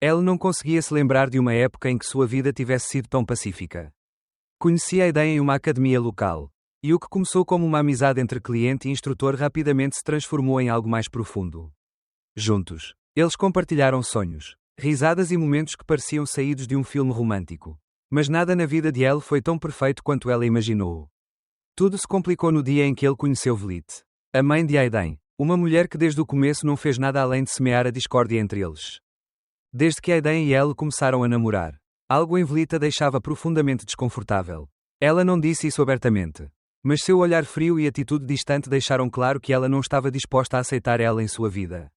Ela não conseguia se lembrar de uma época em que sua vida tivesse sido tão pacífica. Conhecia Aiden em uma academia local. E o que começou como uma amizade entre cliente e instrutor rapidamente se transformou em algo mais profundo. Juntos, eles compartilharam sonhos, risadas e momentos que pareciam saídos de um filme romântico. Mas nada na vida de Elle foi tão perfeito quanto ela imaginou. Tudo se complicou no dia em que ele conheceu Velite, a mãe de Aiden, uma mulher que desde o começo não fez nada além de semear a discórdia entre eles. Desde que Aiden e Elle começaram a namorar, algo em Velite a deixava profundamente desconfortável. Ela não disse isso abertamente. Mas seu olhar frio e atitude distante deixaram claro que ela não estava disposta a aceitar ela em sua vida.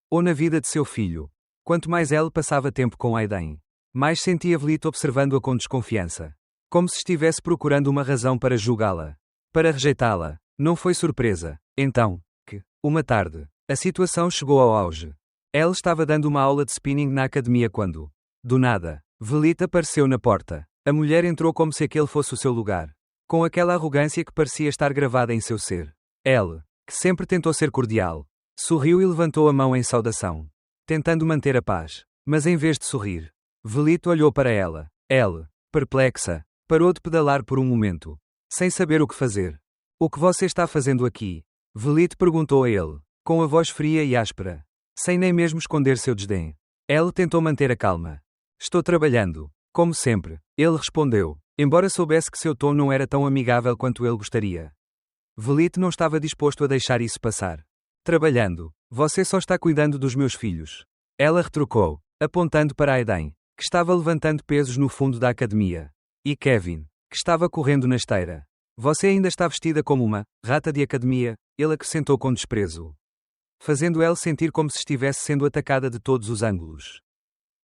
Ou na vida de seu filho. Quanto mais Elle passava tempo com Aiden, mais sentia Velite observando-a com desconfiança. Como se estivesse procurando uma razão para julgá-la. Para rejeitá-la. Não foi surpresa, então, que, uma tarde, a situação chegou ao auge. Elle estava dando uma aula de spinning na academia quando, do nada, Velite apareceu na porta. A mulher entrou como se aquele fosse o seu lugar. Com aquela arrogância que parecia estar gravada em seu ser. Elle, que sempre tentou ser cordial, sorriu e levantou a mão em saudação, tentando manter a paz. Mas em vez de sorrir, Velite olhou para ela. Elle, perplexa, parou de pedalar por um momento, sem saber o que fazer. O que você está fazendo aqui? Velite perguntou a ele, com a voz fria e áspera, sem nem mesmo esconder seu desdém. Elle tentou manter a calma. Estou trabalhando, como sempre, ele respondeu. Embora soubesse que seu tom não era tão amigável quanto ele gostaria. Velite não estava disposto a deixar isso passar. Trabalhando, você só está cuidando dos meus filhos. Ela retrucou, apontando para Aiden, que estava levantando pesos no fundo da academia. E Kevin, que estava correndo na esteira. Você ainda está vestida como uma rata de academia, ele acrescentou com desprezo. Fazendo ela sentir como se estivesse sendo atacada de todos os ângulos.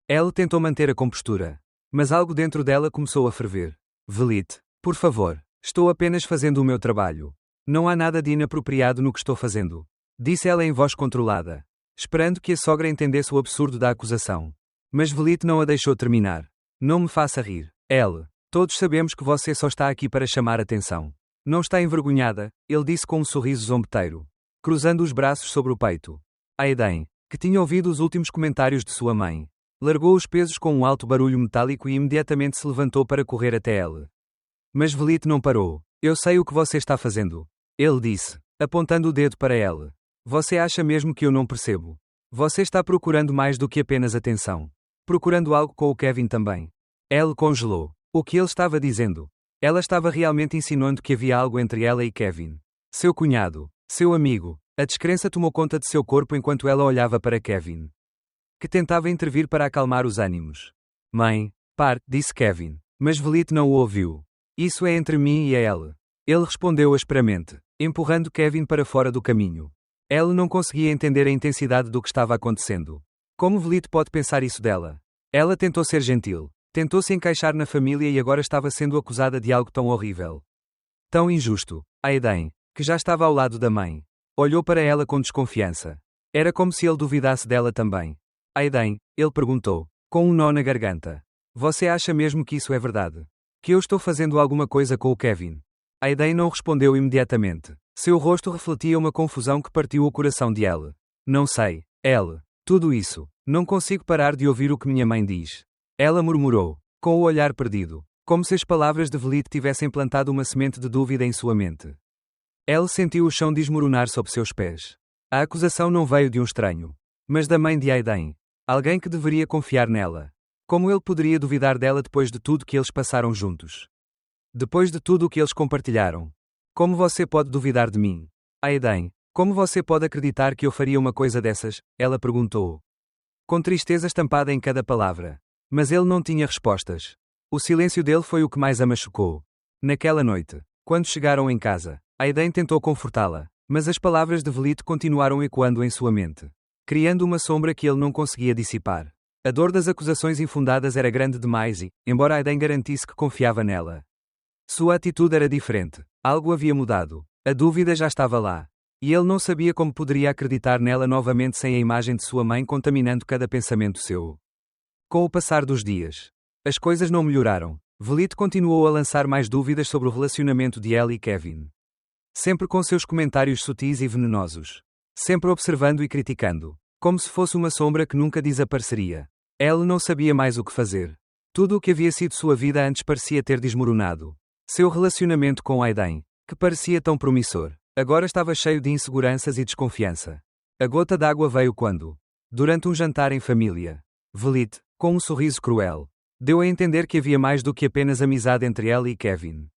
Ela tentou manter a compostura. Mas algo dentro dela começou a ferver. Velite, por favor, estou apenas fazendo o meu trabalho. Não há nada de inapropriado no que estou fazendo, disse ela em voz controlada, esperando que a sogra entendesse o absurdo da acusação. Mas Velite não a deixou terminar. Não me faça rir. Elle, todos sabemos que você só está aqui para chamar atenção. Não está envergonhada, ele disse com um sorriso zombeteiro, cruzando os braços sobre o peito. Aiden, que tinha ouvido os últimos comentários de sua mãe, largou os pesos com um alto barulho metálico e imediatamente se levantou para correr até ele. Mas Velite não parou. Eu sei o que você está fazendo, ele disse, apontando o dedo para ela. Você acha mesmo que eu não percebo? Você está procurando mais do que apenas atenção. Procurando algo com o Kevin também. Elle congelou. O que ele estava dizendo? Ela estava realmente insinuando que havia algo entre ela e Kevin. Seu cunhado, seu amigo. A descrença tomou conta de seu corpo enquanto ela olhava para Kevin, que tentava intervir para acalmar os ânimos. Mãe, pare, disse Kevin, mas Velite não o ouviu. Isso é entre mim e ela. Ele respondeu asperamente, empurrando Kevin para fora do caminho. Ela não conseguia entender a intensidade do que estava acontecendo. Como Velite pode pensar isso dela? Ela tentou ser gentil, tentou se encaixar na família e agora estava sendo acusada de algo tão horrível. Tão injusto. Aiden, que já estava ao lado da mãe, olhou para ela com desconfiança. Era como se ele duvidasse dela também. Aiden, ele perguntou, com um nó na garganta. Você acha mesmo que isso é verdade? Que eu estou fazendo alguma coisa com o Kevin? Aiden não respondeu imediatamente. Seu rosto refletia uma confusão que partiu o coração de Elle. Não sei, Elle. Tudo isso. Não consigo parar de ouvir o que minha mãe diz. Ela murmurou, com o olhar perdido, como se as palavras de Velite tivessem plantado uma semente de dúvida em sua mente. Elle sentiu o chão desmoronar sob seus pés. A acusação não veio de um estranho, mas da mãe de Aiden. Alguém que deveria confiar nela. Como ele poderia duvidar dela depois de tudo que eles passaram juntos? Depois de tudo o que eles compartilharam? Como você pode duvidar de mim? Aiden, como você pode acreditar que eu faria uma coisa dessas? Ela perguntou, com tristeza estampada em cada palavra. Mas ele não tinha respostas. O silêncio dele foi o que mais a machucou. Naquela noite, quando chegaram em casa, Aiden tentou confortá-la, mas as palavras de Velite continuaram ecoando em sua mente, criando uma sombra que ele não conseguia dissipar. A dor das acusações infundadas era grande demais e, embora Aiden garantisse que confiava nela, sua atitude era diferente. Algo havia mudado. A dúvida já estava lá. E ele não sabia como poderia acreditar nela novamente sem a imagem de sua mãe contaminando cada pensamento seu. Com o passar dos dias, as coisas não melhoraram. Velite continuou a lançar mais dúvidas sobre o relacionamento de Elle e Kevin. Sempre com seus comentários sutis e venenosos. Sempre observando e criticando. Como se fosse uma sombra que nunca desapareceria. Elle não sabia mais o que fazer. Tudo o que havia sido sua vida antes parecia ter desmoronado. Seu relacionamento com Aiden, que parecia tão promissor, agora estava cheio de inseguranças e desconfiança. A gota d'água veio quando, durante um jantar em família, Velit, com um sorriso cruel, deu a entender que havia mais do que apenas amizade entre ela e Kevin.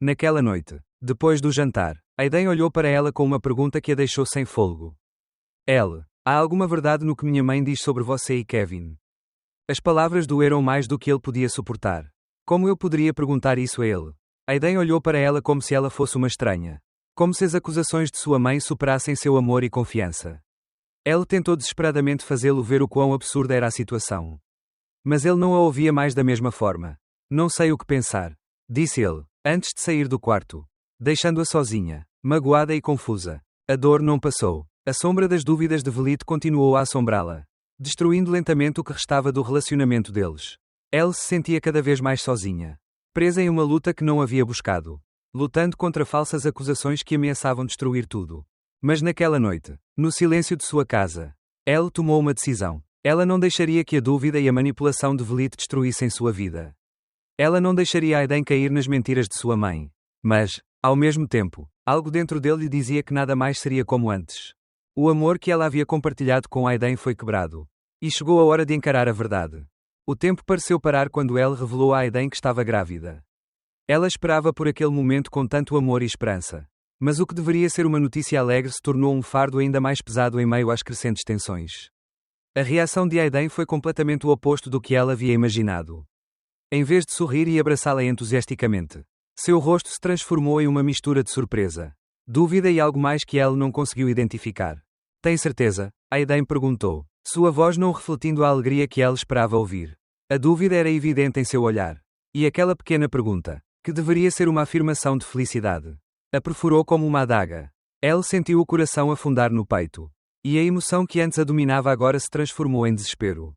Naquela noite, depois do jantar, Aiden olhou para ela com uma pergunta que a deixou sem fôlego. Elle, há alguma verdade no que minha mãe diz sobre você e Kevin? As palavras doeram mais do que ele podia suportar. Como eu poderia perguntar isso a ele? Aiden olhou para ela como se ela fosse uma estranha. Como se as acusações de sua mãe superassem seu amor e confiança. Ele tentou desesperadamente fazê-lo ver o quão absurda era a situação. Mas ele não a ouvia mais da mesma forma. Não sei o que pensar, disse ele, antes de sair do quarto, deixando-a sozinha, magoada e confusa. A dor não passou. A sombra das dúvidas de Velit continuou a assombrá-la, destruindo lentamente o que restava do relacionamento deles. Elle se sentia cada vez mais sozinha, presa em uma luta que não havia buscado, lutando contra falsas acusações que ameaçavam destruir tudo. Mas naquela noite, no silêncio de sua casa, Elle tomou uma decisão. Ela não deixaria que a dúvida e a manipulação de Velit destruíssem sua vida. Ela não deixaria Aiden cair nas mentiras de sua mãe. Mas, ao mesmo tempo, algo dentro dele lhe dizia que nada mais seria como antes. O amor que ela havia compartilhado com Aiden foi quebrado. E chegou a hora de encarar a verdade. O tempo pareceu parar quando Elle revelou a Aiden que estava grávida. Ela esperava por aquele momento com tanto amor e esperança. Mas o que deveria ser uma notícia alegre se tornou um fardo ainda mais pesado em meio às crescentes tensões. A reação de Aiden foi completamente o oposto do que ela havia imaginado. Em vez de sorrir e abraçá-la entusiasticamente, seu rosto se transformou em uma mistura de surpresa, dúvida e algo mais que ela não conseguiu identificar. Tem certeza? Aiden perguntou, sua voz não refletindo a alegria que ela esperava ouvir. A dúvida era evidente em seu olhar. E aquela pequena pergunta, que deveria ser uma afirmação de felicidade, a perfurou como uma adaga. Elle sentiu o coração afundar no peito. E a emoção que antes a dominava agora se transformou em desespero.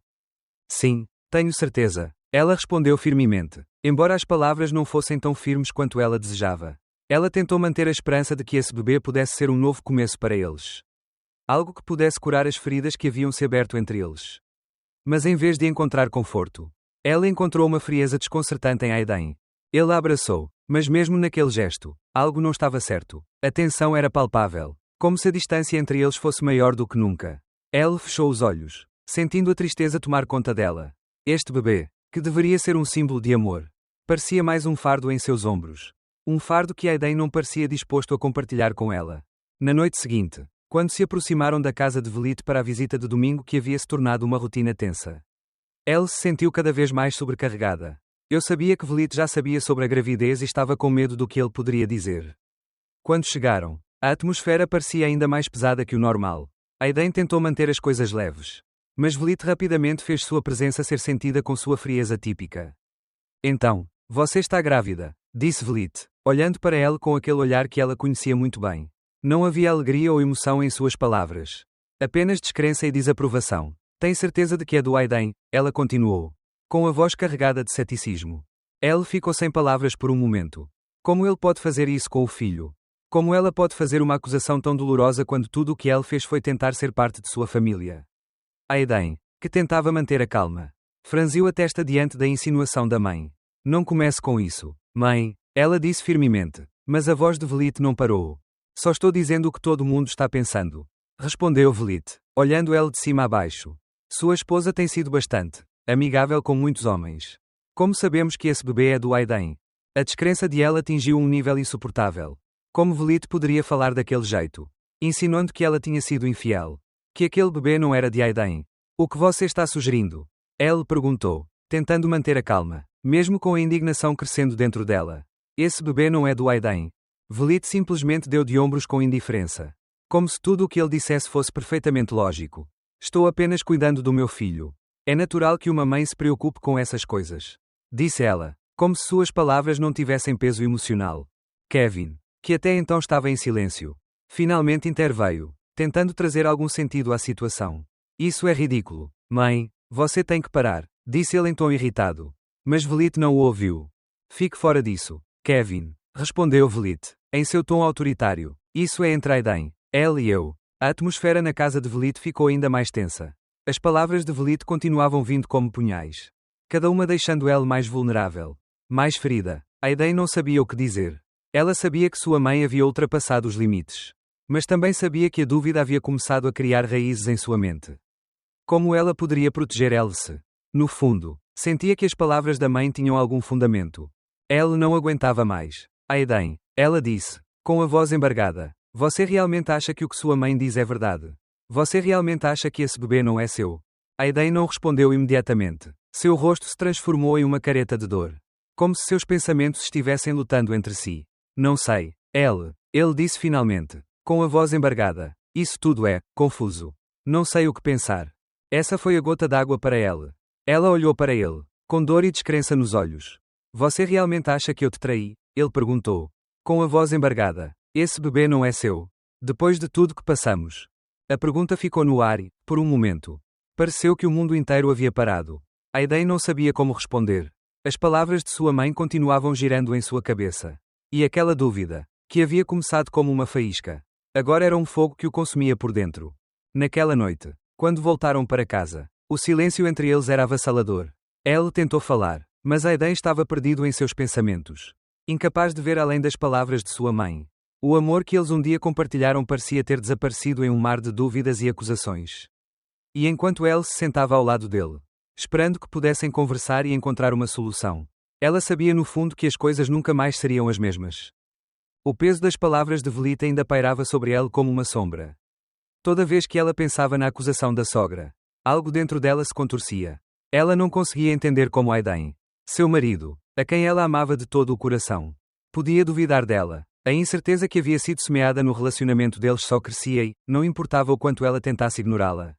Sim, tenho certeza, ela respondeu firmemente, embora as palavras não fossem tão firmes quanto ela desejava. Ela tentou manter a esperança de que esse bebê pudesse ser um novo começo para eles. Algo que pudesse curar as feridas que haviam se aberto entre eles. Mas em vez de encontrar conforto, ela encontrou uma frieza desconcertante em Aiden. Ele a abraçou, mas mesmo naquele gesto, algo não estava certo. A tensão era palpável, como se a distância entre eles fosse maior do que nunca. Elle fechou os olhos, sentindo a tristeza tomar conta dela. Este bebê, que deveria ser um símbolo de amor, parecia mais um fardo em seus ombros. Um fardo que Aiden não parecia disposto a compartilhar com ela. Na noite seguinte, quando se aproximaram da casa de Velit para a visita de domingo que havia se tornado uma rotina tensa, Elle se sentiu cada vez mais sobrecarregada. Eu sabia que Velit já sabia sobre a gravidez e estava com medo do que ele poderia dizer. Quando chegaram, a atmosfera parecia ainda mais pesada que o normal. Aiden tentou manter as coisas leves. Mas Velit rapidamente fez sua presença ser sentida com sua frieza típica. Então, você está grávida, disse Velit, olhando para ela com aquele olhar que ela conhecia muito bem. Não havia alegria ou emoção em suas palavras. Apenas descrença e desaprovação. Tem certeza de que é do Aiden? Ela continuou, com a voz carregada de ceticismo. Elle ficou sem palavras por um momento. Como ele pode fazer isso com o filho? Como ela pode fazer uma acusação tão dolorosa quando tudo o que ele fez foi tentar ser parte de sua família? Aiden, que tentava manter a calma, franziu a testa diante da insinuação da mãe. Não comece com isso, mãe, ela disse firmemente, mas a voz de Velit não parou. Só estou dizendo o que todo mundo está pensando, respondeu Velit, olhando ele de cima a baixo. Sua esposa tem sido bastante amigável com muitos homens. Como sabemos que esse bebê é do Aiden? A descrença de ela atingiu um nível insuportável. Como Velit poderia falar daquele jeito? Insinuando que ela tinha sido infiel. Que aquele bebê não era de Aiden. O que você está sugerindo? Elle perguntou, tentando manter a calma, mesmo com a indignação crescendo dentro dela. Esse bebê não é do Aiden. Velit simplesmente deu de ombros com indiferença. Como se tudo o que ele dissesse fosse perfeitamente lógico. Estou apenas cuidando do meu filho. É natural que uma mãe se preocupe com essas coisas, disse ela, como se suas palavras não tivessem peso emocional. Kevin, que até então estava em silêncio, finalmente interveio, tentando trazer algum sentido à situação. Isso é ridículo. Mãe, você tem que parar, disse ele em tom irritado. Mas Velit não o ouviu. Fique fora disso, Kevin, respondeu Velit, em seu tom autoritário. Isso é entre Aiden, Elle e eu. A atmosfera na casa de Velit ficou ainda mais tensa. As palavras de Velite continuavam vindo como punhais. Cada uma deixando ela mais vulnerável. Mais ferida. Aiden não sabia o que dizer. Ela sabia que sua mãe havia ultrapassado os limites. Mas também sabia que a dúvida havia começado a criar raízes em sua mente. Como ela poderia proteger Alice? No fundo, sentia que as palavras da mãe tinham algum fundamento. Ele não aguentava mais. Aiden, ela disse, com a voz embargada. Você realmente acha que o que sua mãe diz é verdade? Você realmente acha que esse bebê não é seu? Aiden não respondeu imediatamente. Seu rosto se transformou em uma careta de dor. Como se seus pensamentos estivessem lutando entre si. Não sei. Ele disse finalmente, com a voz embargada. Isso tudo é confuso. Não sei o que pensar. Essa foi a gota d'água para ela. Ela olhou para ele, com dor e descrença nos olhos. Você realmente acha que eu te traí? Ele perguntou. Com a voz embargada. Esse bebê não é seu. Depois de tudo que passamos. A pergunta ficou no ar e, por um momento, pareceu que o mundo inteiro havia parado. Aiden não sabia como responder. As palavras de sua mãe continuavam girando em sua cabeça. E aquela dúvida, que havia começado como uma faísca, agora era um fogo que o consumia por dentro. Naquela noite, quando voltaram para casa, o silêncio entre eles era avassalador. Elle tentou falar, mas Aiden estava perdido em seus pensamentos. Incapaz de ver além das palavras de sua mãe. O amor que eles um dia compartilharam parecia ter desaparecido em um mar de dúvidas e acusações. E enquanto Elle se sentava ao lado dele, esperando que pudessem conversar e encontrar uma solução, ela sabia no fundo que as coisas nunca mais seriam as mesmas. O peso das palavras de Velite ainda pairava sobre ele como uma sombra. Toda vez que ela pensava na acusação da sogra, algo dentro dela se contorcia. Ela não conseguia entender como Aiden, seu marido, a quem ela amava de todo o coração, podia duvidar dela. A incerteza que havia sido semeada no relacionamento deles só crescia e, não importava o quanto ela tentasse ignorá-la.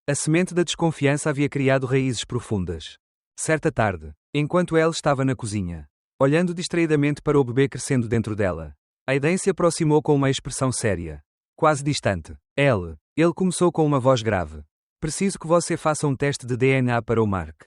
A semente da desconfiança havia criado raízes profundas. Certa tarde, enquanto ela estava na cozinha, olhando distraidamente para o bebê crescendo dentro dela, Aiden se aproximou com uma expressão séria, quase distante. Ele começou com uma voz grave. Preciso que você faça um teste de DNA para o Mark.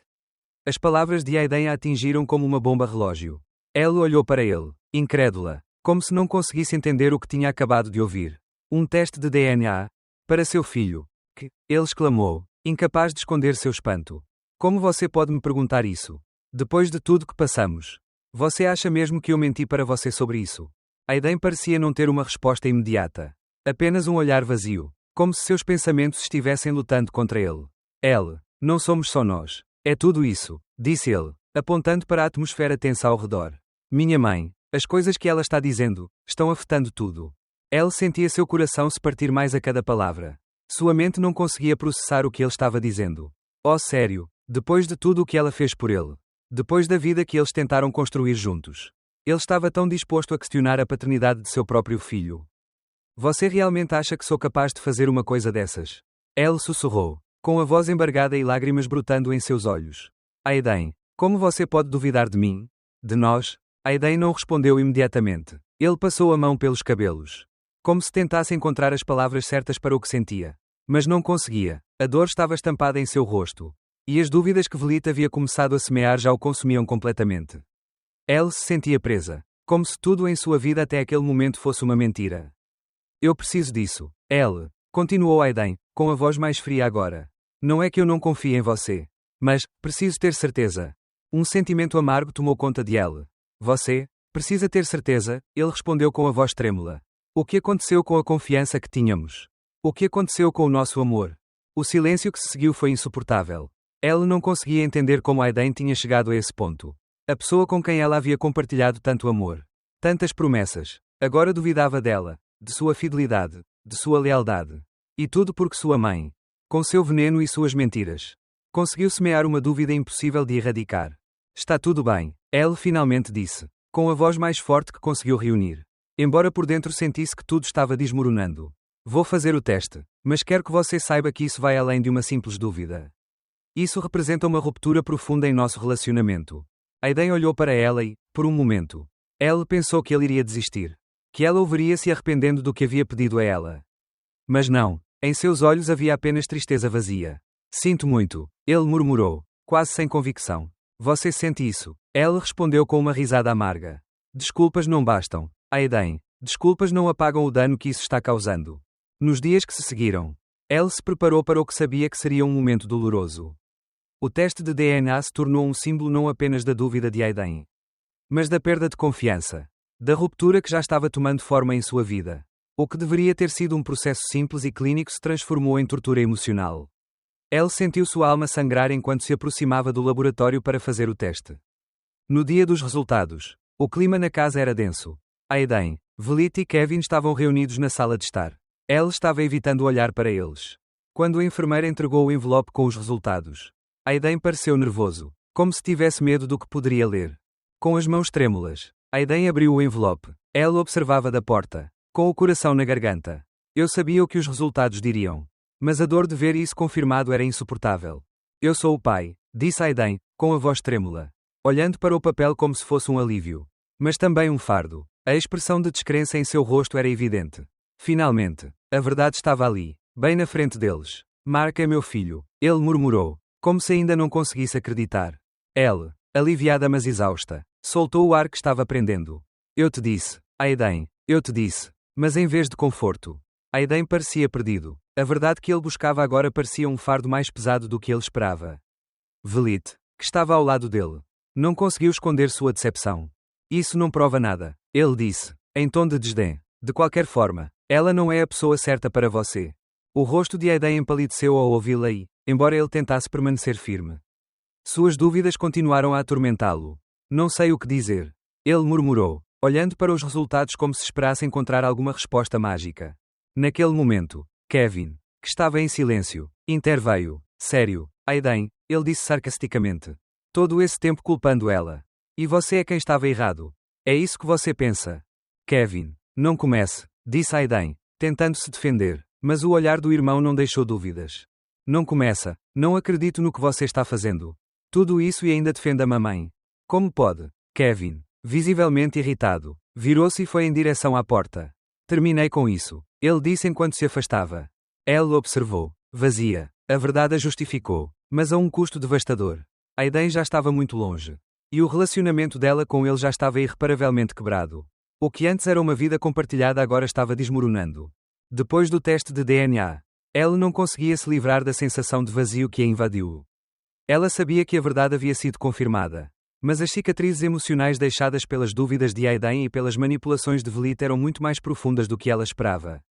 As palavras de Aiden a atingiram como uma bomba relógio. Ela olhou para ele, incrédula, como se não conseguisse entender o que tinha acabado de ouvir. Um teste de DNA? Para seu filho? Que? Ele exclamou, incapaz de esconder seu espanto. Como você pode me perguntar isso? Depois de tudo que passamos. Você acha mesmo que eu menti para você sobre isso? Aiden parecia não ter uma resposta imediata. Apenas um olhar vazio, como se seus pensamentos estivessem lutando contra ele. Não somos só nós. É tudo isso, disse ele, apontando para a atmosfera tensa ao redor. Minha mãe, as coisas que ela está dizendo, estão afetando tudo. Elle sentia seu coração se partir mais a cada palavra. Sua mente não conseguia processar o que ele estava dizendo. Oh, sério, depois de tudo o que ela fez por ele. Depois da vida que eles tentaram construir juntos. Ele estava tão disposto a questionar a paternidade de seu próprio filho. Você realmente acha que sou capaz de fazer uma coisa dessas? Elle sussurrou, com a voz embargada e lágrimas brotando em seus olhos. Aiden, como você pode duvidar de mim? De nós? Aiden não respondeu imediatamente. Ele passou a mão pelos cabelos. Como se tentasse encontrar as palavras certas para o que sentia. Mas não conseguia. A dor estava estampada em seu rosto. E as dúvidas que Velite havia começado a semear já o consumiam completamente. Elle se sentia presa. Como se tudo em sua vida até aquele momento fosse uma mentira. Eu preciso disso. Continuou Aiden, com a voz mais fria agora. Não é que eu não confie em você. Mas, preciso ter certeza. Um sentimento amargo tomou conta de Elle. Você? Precisa ter certeza, ele respondeu com a voz trêmula. O que aconteceu com a confiança que tínhamos? O que aconteceu com o nosso amor? O silêncio que se seguiu foi insuportável. Elle não conseguia entender como Aiden tinha chegado a esse ponto. A pessoa com quem ela havia compartilhado tanto amor. Tantas promessas. Agora duvidava dela, de sua fidelidade, de sua lealdade. E tudo porque sua mãe, com seu veneno e suas mentiras, conseguiu semear uma dúvida impossível de erradicar. Está tudo bem, Elle finalmente disse, com a voz mais forte que conseguiu reunir. Embora por dentro sentisse que tudo estava desmoronando. Vou fazer o teste, mas quero que você saiba que isso vai além de uma simples dúvida. Isso representa uma ruptura profunda em nosso relacionamento. Aiden olhou para ela e, por um momento, Elle pensou que ele iria desistir. Que ela o veria se arrependendo do que havia pedido a ela. Mas não, em seus olhos havia apenas tristeza vazia. Sinto muito, ele murmurou, quase sem convicção. Você sente isso? Elle respondeu com uma risada amarga. Desculpas não bastam, Aiden. Desculpas não apagam o dano que isso está causando. Nos dias que se seguiram, Elle se preparou para o que sabia que seria um momento doloroso. O teste de DNA se tornou um símbolo não apenas da dúvida de Aiden, mas da perda de confiança, da ruptura que já estava tomando forma em sua vida. O que deveria ter sido um processo simples e clínico se transformou em tortura emocional. Elle sentiu sua alma sangrar enquanto se aproximava do laboratório para fazer o teste. No dia dos resultados, o clima na casa era denso. Aiden, Velit e Kevin estavam reunidos na sala de estar. Elle estava evitando olhar para eles. Quando o enfermeiro entregou o envelope com os resultados, Aiden pareceu nervoso, como se tivesse medo do que poderia ler. Com as mãos trêmulas, Aiden abriu o envelope. Elle observava da porta, com o coração na garganta. Eu sabia o que os resultados diriam, mas a dor de ver isso confirmado era insuportável. Eu sou o pai, disse Aiden, com a voz trêmula, olhando para o papel como se fosse um alívio, mas também um fardo. A expressão de descrença em seu rosto era evidente. Finalmente, a verdade estava ali, bem na frente deles. Mark é meu filho, ele murmurou, como se ainda não conseguisse acreditar. Elle, aliviada mas exausta, soltou o ar que estava prendendo. Eu te disse, Aiden, eu te disse. Mas em vez de conforto, Aiden parecia perdido. A verdade que ele buscava agora parecia um fardo mais pesado do que ele esperava. Velit, que estava ao lado dele, não conseguiu esconder sua decepção. Isso não prova nada, ele disse, em tom de desdém. De qualquer forma, ela não é a pessoa certa para você. O rosto de Aiden empalideceu ao ouvi-la e, embora ele tentasse permanecer firme, suas dúvidas continuaram a atormentá-lo. Não sei o que dizer. Ele murmurou, olhando para os resultados como se esperasse encontrar alguma resposta mágica. Naquele momento, Kevin, que estava em silêncio, interveio. Sério, Aiden, ele disse sarcasticamente. Todo esse tempo culpando ela. E você é quem estava errado. É isso que você pensa. Kevin, não comece, disse Aiden, tentando se defender, mas o olhar do irmão não deixou dúvidas. Não começa, não acredito no que você está fazendo. Tudo isso e ainda defende a mamãe. Como pode? Kevin, visivelmente irritado, virou-se e foi em direção à porta. Terminei com isso, ele disse enquanto se afastava. Elle observou, vazia. A verdade a justificou, mas a um custo devastador. Aiden já estava muito longe. E o relacionamento dela com ele já estava irreparavelmente quebrado. O que antes era uma vida compartilhada agora estava desmoronando. Depois do teste de DNA, ela não conseguia se livrar da sensação de vazio que a invadiu. Ela sabia que a verdade havia sido confirmada, mas as cicatrizes emocionais deixadas pelas dúvidas de Aiden e pelas manipulações de Velit eram muito mais profundas do que ela esperava.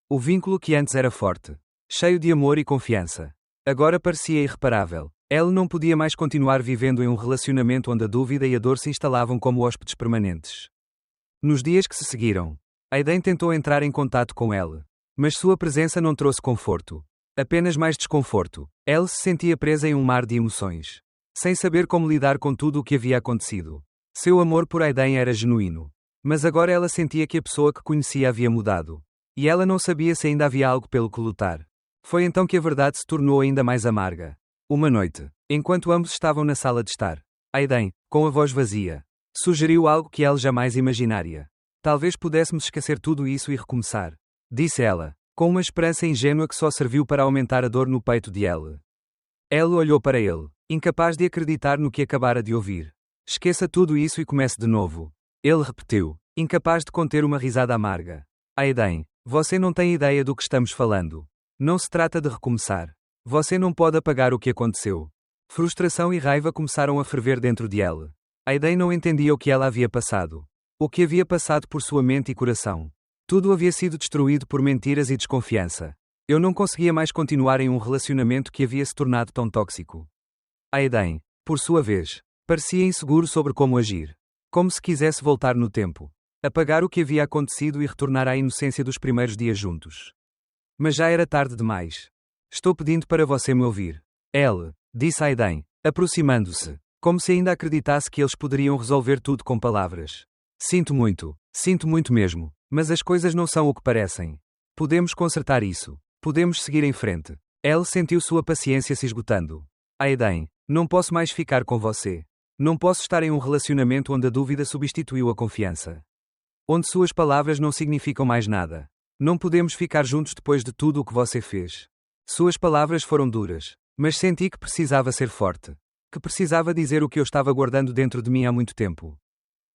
O vínculo que antes era forte, cheio de amor e confiança, agora parecia irreparável. Ela não podia mais continuar vivendo em um relacionamento onde a dúvida e a dor se instalavam como hóspedes permanentes. Nos dias que se seguiram, Aiden tentou entrar em contato com ela, mas sua presença não trouxe conforto, apenas mais desconforto. Ela se sentia presa em um mar de emoções, sem saber como lidar com tudo o que havia acontecido. Seu amor por Aiden era genuíno, mas agora ela sentia que a pessoa que conhecia havia mudado, e ela não sabia se ainda havia algo pelo que lutar. Foi então que a verdade se tornou ainda mais amarga. Uma noite, enquanto ambos estavam na sala de estar, Aiden, com a voz vazia, sugeriu algo que ela jamais imaginaria. Talvez pudéssemos esquecer tudo isso e recomeçar, disse ela, com uma esperança ingênua que só serviu para aumentar a dor no peito de Elle. Elle olhou para ele, incapaz de acreditar no que acabara de ouvir. Esqueça tudo isso e comece de novo. Ele repetiu, incapaz de conter uma risada amarga. Aiden, você não tem ideia do que estamos falando. Não se trata de recomeçar. Você não pode apagar o que aconteceu. Frustração e raiva começaram a ferver dentro de ela. Aiden não entendia o que ela havia passado. O que havia passado por sua mente e coração. Tudo havia sido destruído por mentiras e desconfiança. Eu não conseguia mais continuar em um relacionamento que havia se tornado tão tóxico. Aiden, por sua vez, parecia inseguro sobre como agir. Como se quisesse voltar no tempo. Apagar o que havia acontecido e retornar à inocência dos primeiros dias juntos. Mas já era tarde demais. Estou pedindo para você me ouvir. Elle, disse Aiden, aproximando-se, como se ainda acreditasse que eles poderiam resolver tudo com palavras. Sinto muito mesmo, mas as coisas não são o que parecem. Podemos consertar isso. Podemos seguir em frente. Elle sentiu sua paciência se esgotando. Aiden, não posso mais ficar com você. Não posso estar em um relacionamento onde a dúvida substituiu a confiança. Onde suas palavras não significam mais nada. Não podemos ficar juntos depois de tudo o que você fez. Suas palavras foram duras, mas senti que precisava ser forte. Que precisava dizer o que eu estava guardando dentro de mim há muito tempo.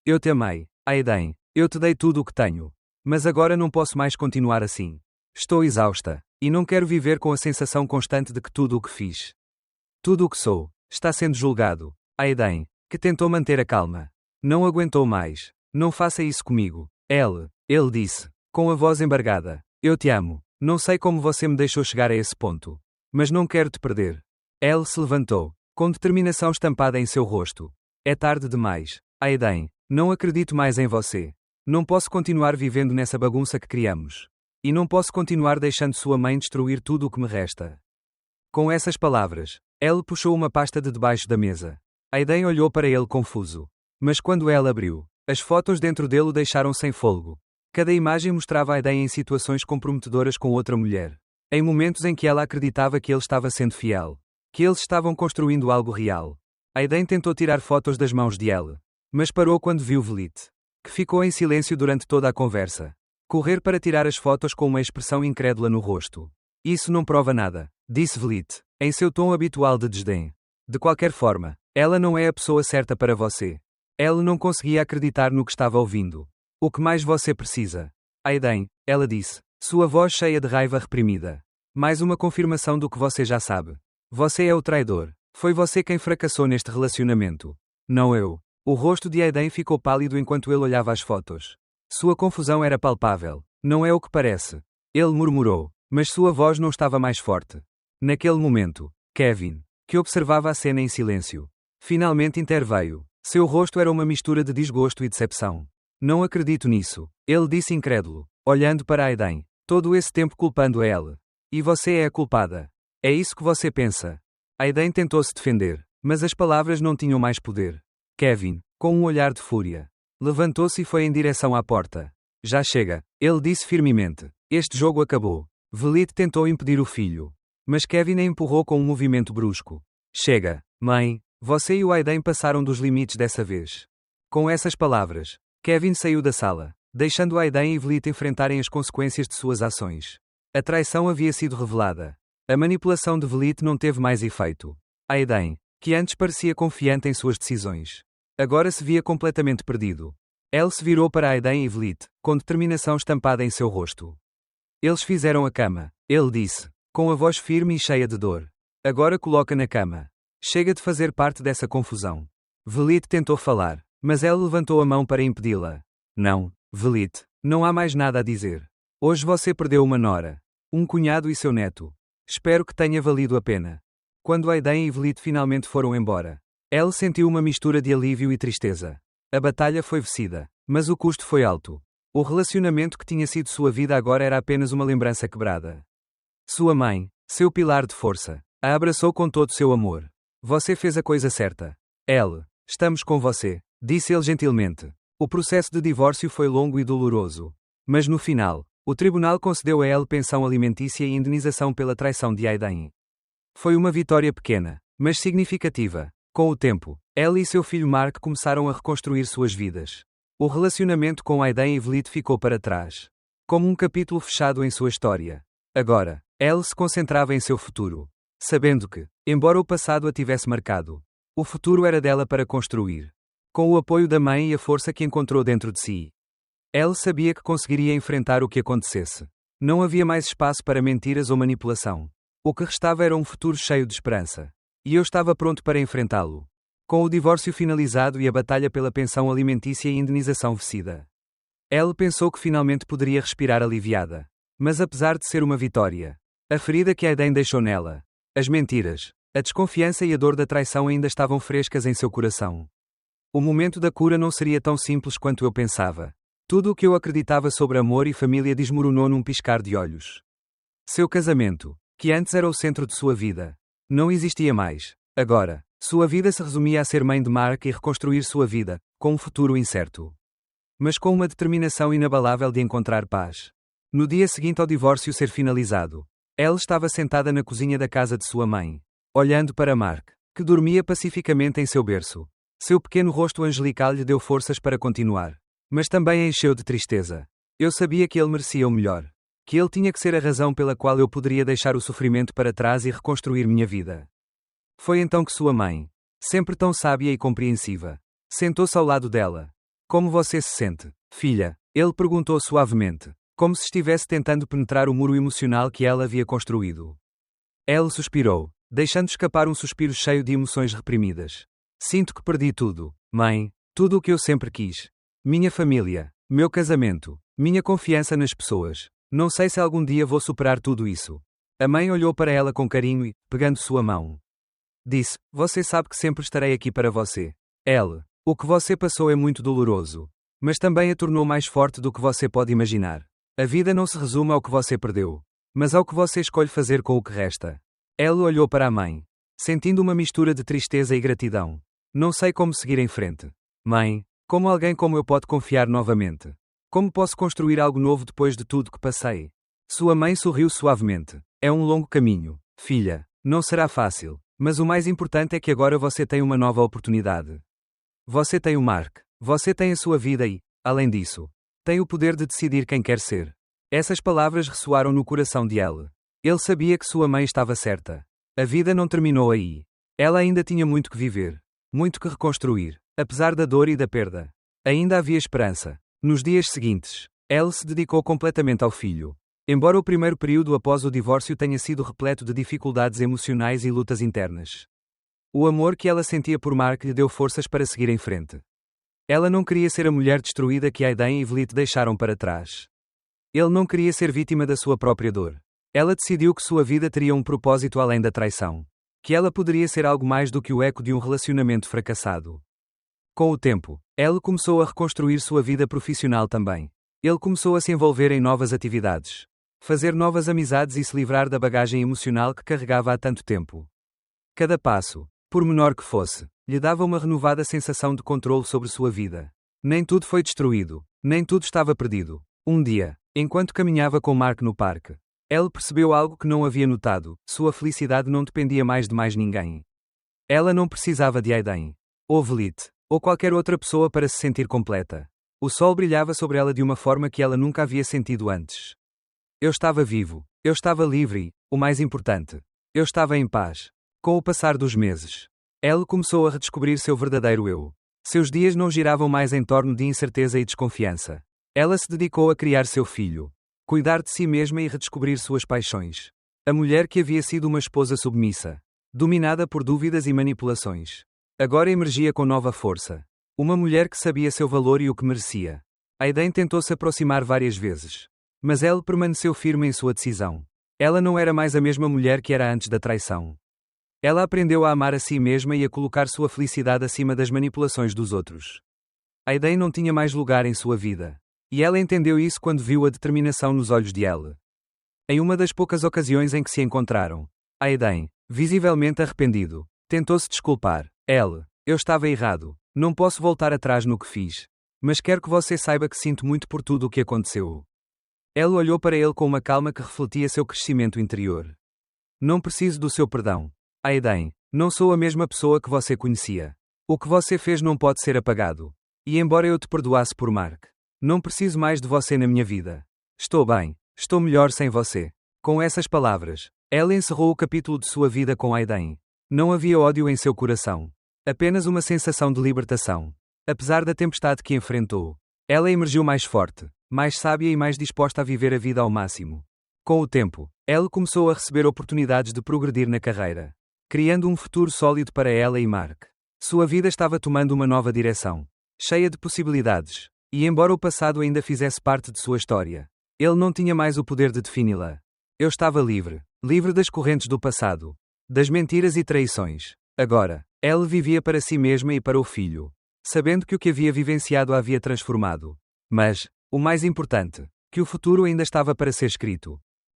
Eu te amei, Aiden, eu te dei tudo o que tenho. Mas agora não posso mais continuar assim. Estou exausta, e não quero viver com a sensação constante de que tudo o que fiz, tudo o que sou, está sendo julgado. Aiden, que tentou manter a calma, não aguentou mais. Não faça isso comigo. Ele disse, com a voz embargada. Eu te amo. Não sei como você me deixou chegar a esse ponto. Mas não quero te perder. Elle se levantou, com determinação estampada em seu rosto. É tarde demais. Aiden, não acredito mais em você. Não posso continuar vivendo nessa bagunça que criamos. E não posso continuar deixando sua mãe destruir tudo o que me resta. Com essas palavras, Elle puxou uma pasta de debaixo da mesa. Aiden olhou para ele confuso. Mas quando ela abriu, as fotos dentro dele o deixaram sem fôlego. Cada imagem mostrava Aiden em situações comprometedoras com outra mulher. Em momentos em que ela acreditava que ele estava sendo fiel. Que eles estavam construindo algo real. Aiden tentou tirar fotos das mãos de Elle. Mas parou quando viu Velit, que ficou em silêncio durante toda a conversa. Correr para tirar as fotos com uma expressão incrédula no rosto. Isso não prova nada, disse Velit, em seu tom habitual de desdém. De qualquer forma, ela não é a pessoa certa para você. Elle não conseguia acreditar no que estava ouvindo. O que mais você precisa? Aiden, ela disse, sua voz cheia de raiva reprimida. Mais uma confirmação do que você já sabe. Você é o traidor. Foi você quem fracassou neste relacionamento. Não eu. O rosto de Aiden ficou pálido enquanto ele olhava as fotos. Sua confusão era palpável. Não é o que parece. Ele murmurou, mas sua voz não estava mais forte. Naquele momento, Kevin, que observava a cena em silêncio, finalmente interveio. Seu rosto era uma mistura de desgosto e decepção. Não acredito nisso, ele disse incrédulo, olhando para Aiden, todo esse tempo culpando a ela. E você é a culpada. É isso que você pensa. Aiden tentou se defender, mas as palavras não tinham mais poder. Kevin, com um olhar de fúria, levantou-se e foi em direção à porta. Já chega, ele disse firmemente. Este jogo acabou. Velit tentou impedir o filho. Mas Kevin a empurrou com um movimento brusco. Chega, mãe, você e o Aiden passaram dos limites dessa vez. Com essas palavras, Kevin saiu da sala, deixando Aiden e Velit enfrentarem as consequências de suas ações. A traição havia sido revelada. A manipulação de Velit não teve mais efeito. Aiden, que antes parecia confiante em suas decisões, agora se via completamente perdido. Elle se virou para Aiden e Velit, com determinação estampada em seu rosto. Eles fizeram a cama, ele disse, com a voz firme e cheia de dor. Agora coloca na cama. Chega de fazer parte dessa confusão. Velit tentou falar, mas Elle levantou a mão para impedi-la. Não, Velit, não há mais nada a dizer. Hoje você perdeu uma nora, um cunhado e seu neto. Espero que tenha valido a pena. Quando Aiden e Velit finalmente foram embora, Elle sentiu uma mistura de alívio e tristeza. A batalha foi vencida, mas o custo foi alto. O relacionamento que tinha sido sua vida agora era apenas uma lembrança quebrada. Sua mãe, seu pilar de força, a abraçou com todo seu amor. Você fez a coisa certa. Elle, estamos com você, disse ele gentilmente. O processo de divórcio foi longo e doloroso. Mas no final, o tribunal concedeu a Elle pensão alimentícia e indenização pela traição de Aiden. Foi uma vitória pequena, mas significativa. Com o tempo, Elle e seu filho Mark começaram a reconstruir suas vidas. O relacionamento com Aiden e Velit ficou para trás, como um capítulo fechado em sua história. Agora, Elle se concentrava em seu futuro, sabendo que, embora o passado a tivesse marcado, o futuro era dela para construir. Com o apoio da mãe e a força que encontrou dentro de si, Elle sabia que conseguiria enfrentar o que acontecesse. Não havia mais espaço para mentiras ou manipulação. O que restava era um futuro cheio de esperança. E eu estava pronto para enfrentá-lo. Com o divórcio finalizado e a batalha pela pensão alimentícia e indenização vencida, Elle pensou que finalmente poderia respirar aliviada. Mas apesar de ser uma vitória, a ferida que Aiden deixou nela, as mentiras, a desconfiança e a dor da traição ainda estavam frescas em seu coração. O momento da cura não seria tão simples quanto eu pensava. Tudo o que eu acreditava sobre amor e família desmoronou num piscar de olhos. Seu casamento, que antes era o centro de sua vida, não existia mais. Agora, sua vida se resumia a ser mãe de Mark e reconstruir sua vida, com um futuro incerto. Mas com uma determinação inabalável de encontrar paz. No dia seguinte ao divórcio ser finalizado, Elle estava sentada na cozinha da casa de sua mãe, olhando para Mark, que dormia pacificamente em seu berço. Seu pequeno rosto angelical lhe deu forças para continuar. Mas também a encheu de tristeza. Eu sabia que ele merecia o melhor. Que ele tinha que ser a razão pela qual eu poderia deixar o sofrimento para trás e reconstruir minha vida. Foi então que sua mãe, sempre tão sábia e compreensiva, sentou-se ao lado dela. Como você se sente, filha? Ele perguntou suavemente. como se estivesse tentando penetrar o muro emocional que ela havia construído. Elle suspirou, deixando escapar um suspiro cheio de emoções reprimidas. Sinto que perdi tudo, mãe, tudo o que eu sempre quis. Minha família, meu casamento, minha confiança nas pessoas. Não sei se algum dia vou superar tudo isso. A mãe olhou para ela com carinho e, pegando sua mão, disse: Você sabe que sempre estarei aqui para você. Elle, o que você passou é muito doloroso. Mas também a tornou mais forte do que você pode imaginar. A vida não se resume ao que você perdeu, mas ao que você escolhe fazer com o que resta. Elle olhou para a mãe, sentindo uma mistura de tristeza e gratidão. Não sei como seguir em frente. Mãe, como alguém como eu pode confiar novamente? Como posso construir algo novo depois de tudo que passei? Sua mãe sorriu suavemente. É um longo caminho, filha. Não será fácil, mas o mais importante é que agora você tem uma nova oportunidade. Você tem o Mark. Você tem a sua vida e, além disso, tem o poder de decidir quem quer ser. Essas palavras ressoaram no coração de Elle. Ele sabia que sua mãe estava certa. A vida não terminou aí. Ela ainda tinha muito que viver. Muito que reconstruir. Apesar da dor e da perda, ainda havia esperança. Nos dias seguintes, Elle se dedicou completamente ao filho. Embora o primeiro período após o divórcio tenha sido repleto de dificuldades emocionais e lutas internas, o amor que ela sentia por Mark lhe deu forças para seguir em frente. Ela não queria ser a mulher destruída que Aiden e Vliet deixaram para trás. Ele não queria ser vítima da sua própria dor. Ela decidiu que sua vida teria um propósito além da traição. Que ela poderia ser algo mais do que o eco de um relacionamento fracassado. Com o tempo, Elle começou a reconstruir sua vida profissional também. Ele começou a se envolver em novas atividades, fazer novas amizades e se livrar da bagagem emocional que carregava há tanto tempo. Cada passo, por menor que fosse, lhe dava uma renovada sensação de controle sobre sua vida. Nem tudo foi destruído, nem tudo estava perdido. Um dia, enquanto caminhava com Mark no parque, Elle percebeu algo que não havia notado: sua felicidade não dependia mais de mais ninguém. Ela não precisava de Aiden, ou Vliet, ou qualquer outra pessoa para se sentir completa. O sol brilhava sobre ela de uma forma que ela nunca havia sentido antes. Eu estava vivo, eu estava livre e, o mais importante, eu estava em paz. Com o passar dos meses, Elle começou a redescobrir seu verdadeiro eu. Seus dias não giravam mais em torno de incerteza e desconfiança. Ela se dedicou a criar seu filho, cuidar de si mesma e redescobrir suas paixões. A mulher que havia sido uma esposa submissa, dominada por dúvidas e manipulações, agora emergia com nova força. Uma mulher que sabia seu valor e o que merecia. Aiden tentou se aproximar várias vezes, mas Elle permaneceu firme em sua decisão. Ela não era mais a mesma mulher que era antes da traição. Ela aprendeu a amar a si mesma e a colocar sua felicidade acima das manipulações dos outros. Aiden não tinha mais lugar em sua vida. E ela entendeu isso quando viu a determinação nos olhos de Elle. Em uma das poucas ocasiões em que se encontraram, Aiden, visivelmente arrependido, tentou-se desculpar. Elle, eu estava errado. Não posso voltar atrás no que fiz. Mas quero que você saiba que sinto muito por tudo o que aconteceu. Elle olhou para ele com uma calma que refletia seu crescimento interior. Não preciso do seu perdão. Aiden, não sou a mesma pessoa que você conhecia. O que você fez não pode ser apagado. E embora eu te perdoasse por Mark, não preciso mais de você na minha vida. Estou bem, estou melhor sem você. Com essas palavras, ela encerrou o capítulo de sua vida com Aiden. Não havia ódio em seu coração. Apenas uma sensação de libertação. Apesar da tempestade que enfrentou, ela emergiu mais forte, mais sábia e mais disposta a viver a vida ao máximo. Com o tempo, ela começou a receber oportunidades de progredir na carreira, criando um futuro sólido para ela e Mark. Sua vida estava tomando uma nova direção, cheia de possibilidades. E embora o passado ainda fizesse parte de sua história, ele não tinha mais o poder de defini-la. Eu estava livre, livre das correntes do passado, das mentiras e traições. Agora, ela vivia para si mesma e para o filho, sabendo que o que havia vivenciado a havia transformado. Mas, o mais importante, que o futuro ainda estava para ser escrito.